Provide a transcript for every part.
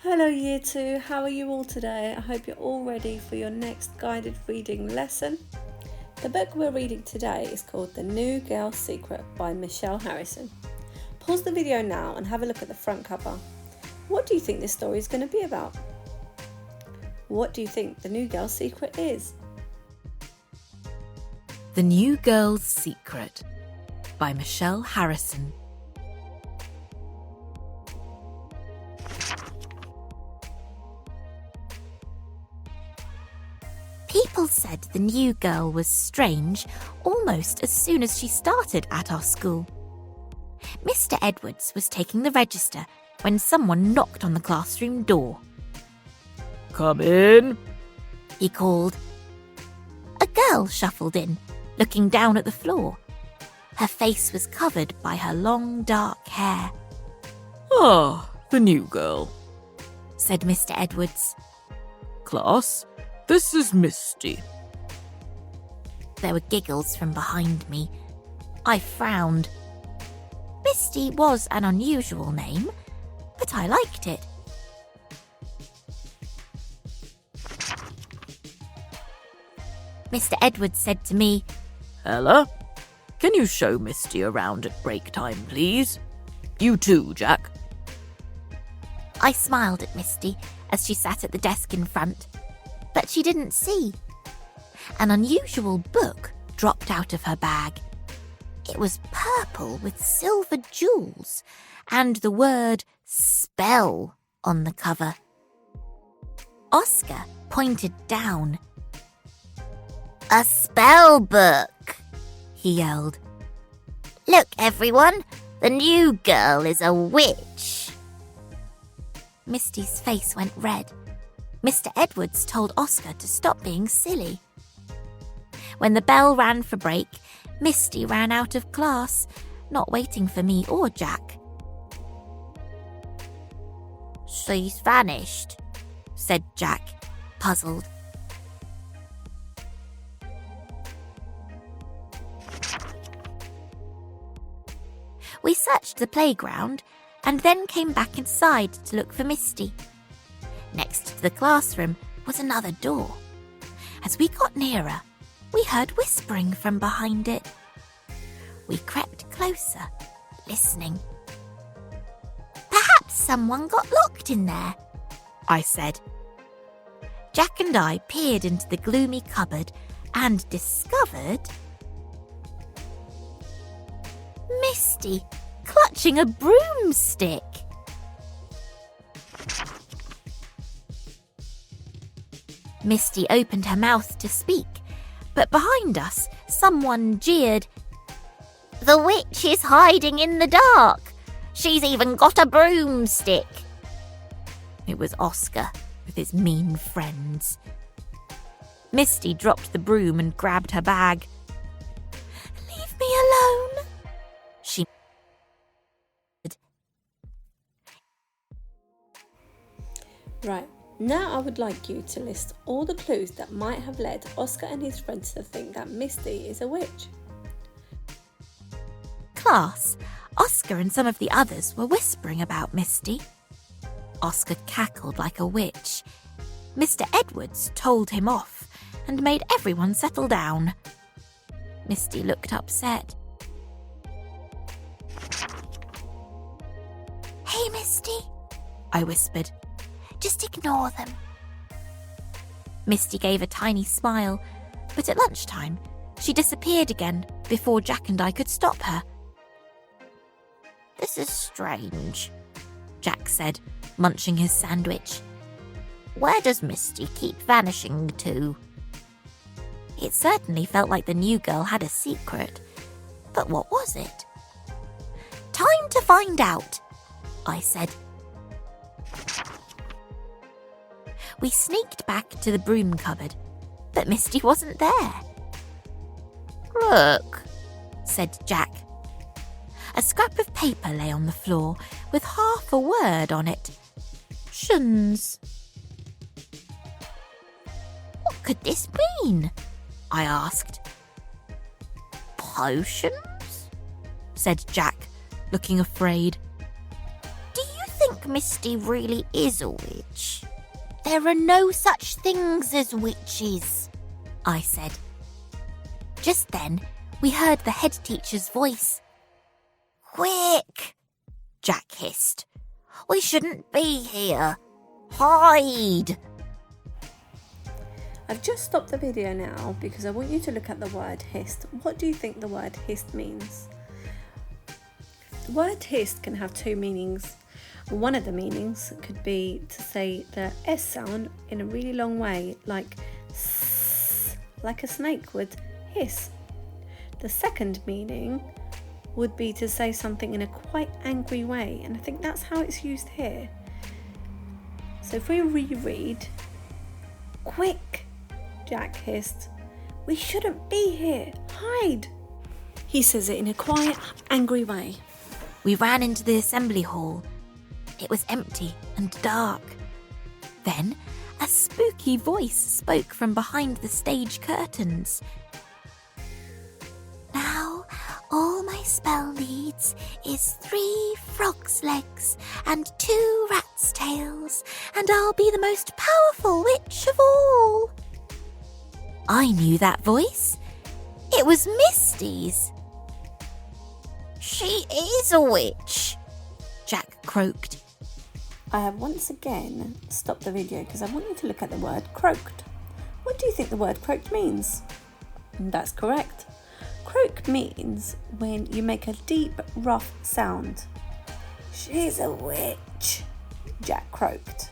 Hello Year 2, how are you all today? I hope you're all ready for your next guided reading lesson. The book we're reading today is called The New Girl's Secret by Michelle Harrison. Pause the video now and have a look at the front cover. What do you think this story is going to be about? What do you think the new girl's secret is? The New Girl's Secret by Michelle Harrison. People said the new girl was strange almost as soon as she started at our school. Mr. Edwards was taking the register when someone knocked on the classroom door. Come in, He called. A girl shuffled in, looking down at the floor. Her face was covered by her long dark hair. Ah, the new girl. Said Mr. Edwards. Class, this is Misty. There were giggles from behind me. I frowned. Misty was an unusual name, but I liked it. Mr. Edwards said to me, Ella, can you show Misty around at break time, please? You too, Jack. I smiled at Misty as she sat at the desk in front, but she didn't see. An unusual book dropped out of her bag. It was purple with silver jewels and the word spell on the cover. Oscar pointed down. A spell book, he yelled. Look, everyone, the new girl is a witch. Misty's face went red. Mr. Edwards told Oscar to stop being silly. When the bell rang for break, Misty ran out of class, not waiting for me or Jack. She's vanished, said Jack, puzzled. We searched the playground and then came back inside to look for Misty. Next to the classroom was another door. As we got nearer, we heard whispering from behind it. We crept closer, listening. Perhaps someone got locked in there, I said. Jack and I peered into the gloomy cupboard and discovered Misty clutching a broomstick. Misty opened her mouth to speak, but behind us, someone jeered. The witch is hiding in the dark. She's even got a broomstick. It was Oscar with his mean friends. Misty dropped the broom and grabbed her bag. Leave me alone, she said. Right, now I would like you to list all the clues that might have led Oscar and his friends to think that Misty is a witch. Class, Oscar and some of the others were whispering about Misty. Oscar cackled like a witch. Mr. Edwards told him off and made everyone settle down. Misty looked upset. Hey, Misty, I whispered. Just ignore them. Misty gave a tiny smile, but at lunchtime, she disappeared again before Jack and I could stop her. This is strange, Jack said, munching his sandwich. Where does Misty keep vanishing to? It certainly felt like the new girl had a secret. But what was it? Time to find out, I said. We sneaked back to the broom cupboard, but Misty wasn't there. Look, said Jack. A scrap of paper lay on the floor with half a word on it. Shins. What could this mean? I asked. Potions? Said Jack, looking afraid. Do you think think Misty really is a witch? There are no such things as witches, I said. Just then, we heard the head teacher's voice. Quick, Jack hissed. We shouldn't be here. Hide! I've just stopped the video now because I want you to look at the word hissed. What do you think the word hissed means? The word hissed can have two meanings. One of the meanings could be to say the S sound in a really long way, like s, like a snake would hiss. The second meaning would be to say something in a quite angry way, and I think that's how it's used here. So if we reread, quick, Jack hissed. We shouldn't be here. Hide. He says it in a quiet, angry way. We ran into the assembly hall. It was empty and dark. Then a spooky voice spoke from behind the stage curtains. Now, all my spell needs is 3 frog's legs and 2 rat's tails, and I'll be the most powerful witch of all. I knew that voice. It was Misty's. She is a witch, Jack croaked. I have once again stopped the video because I want you to look at the word croaked. What do you think the word croaked means? That's correct. Croak means when you make a deep, rough sound. She's a witch, Jack croaked.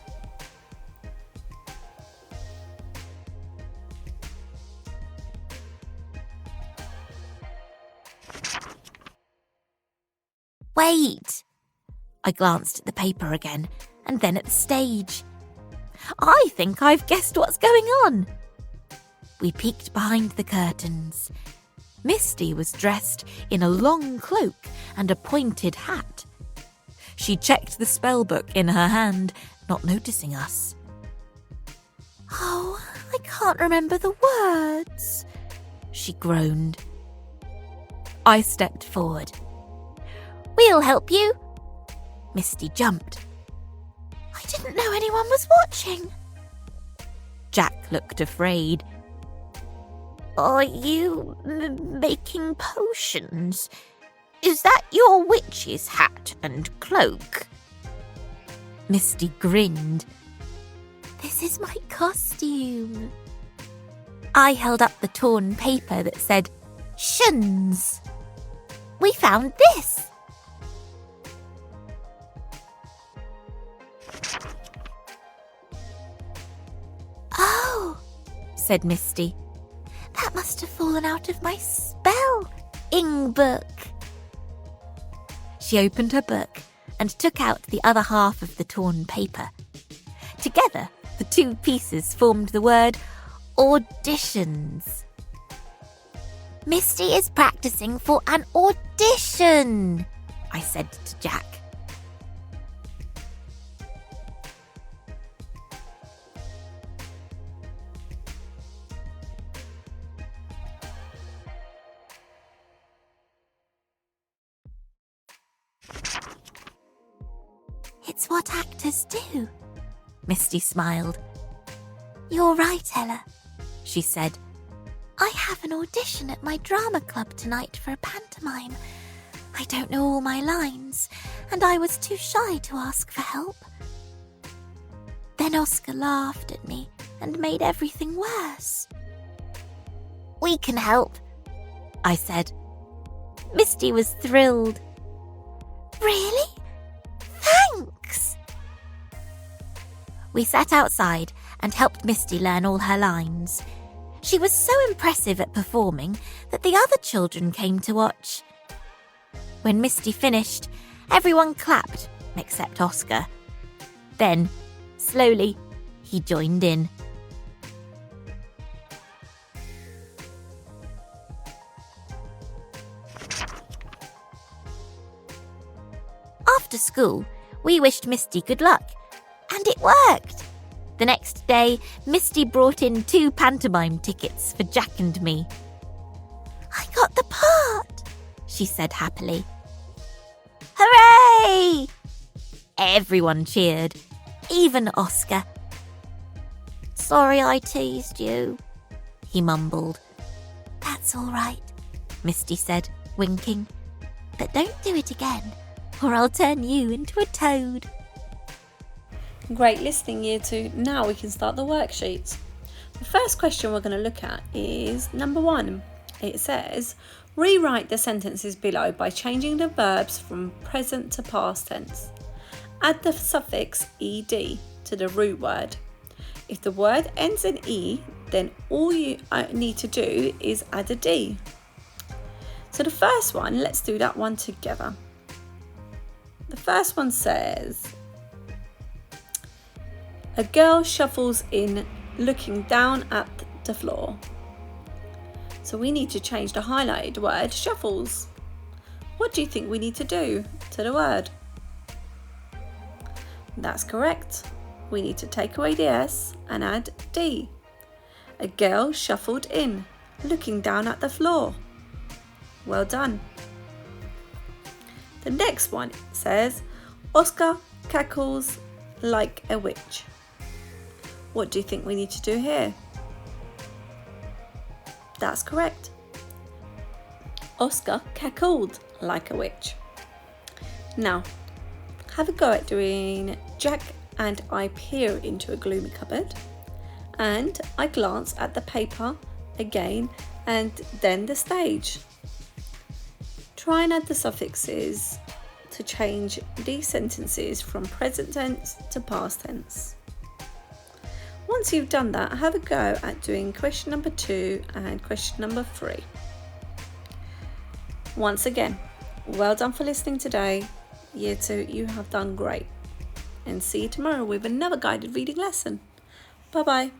Wait! I glanced at the paper again, and then at the stage. I think I've guessed what's going on. We peeked behind the curtains. Misty was dressed in a long cloak and a pointed hat. She checked the spell book in her hand, not noticing us. Oh, I can't remember the words, she groaned. I stepped forward. We'll help you. Misty jumped. I didn't know anyone was watching. Jack looked afraid. Are you making potions? Is that your witch's hat and cloak? Misty grinned. This is my costume. I held up the torn paper that said, Shuns. We found this. Oh, said Misty. That must have fallen out of my spell-ing book. She opened her book and took out the other half of the torn paper. Together, the 2 pieces formed the word auditions. Misty is practicing for an audition, I said to Jack. It's what actors do, Misty smiled. You're right, Ella, she said. I have an audition at my drama club tonight for a pantomime. I don't know all my lines, and I was too shy to ask for help. Then Oscar laughed at me and made everything worse. We can help, I said. Misty was thrilled. Really? Thanks! We sat outside and helped Misty learn all her lines. She was so impressive at performing that the other children came to watch. When Misty finished, everyone clapped except Oscar. Then, slowly, he joined in. After school, we wished Misty good luck, and it worked. The next day, Misty brought in 2 pantomime tickets for Jack and me. I got the part, she said happily. Hooray! Everyone cheered, even Oscar. "Sorry I teased you," he mumbled. "That's all right," Misty said, winking. "But don't do it again, or I'll turn you into a toad." Great listening, Year 2. Now we can start the worksheet. The first question we're going to look at is number 1. It says, rewrite the sentences below by changing the verbs from present to past tense. Add the suffix ed to the root word. If the word ends in e, then all you need to do is add a d. So the first one, let's do that one together. The first one says, a girl shuffles in, looking down at the floor. So we need to change the highlighted word shuffles. What do you think we need to do to the word? That's correct. We need to take away the S and add D. A girl shuffled in, looking down at the floor. Well done. The next one says, Oscar cackles like a witch. What do you think we need to do here? That's correct. Oscar cackled like a witch. Now, have a go at doing Jack and I peer into a gloomy cupboard, and I glance at the paper again and then the stage. Try and add the suffixes to change these sentences from present tense to past tense. Once you've done that, have a go at doing question number 2 and question number 3. Once again, well done for listening today. Year 2, you have done great. And see you tomorrow with another guided reading lesson. Bye bye.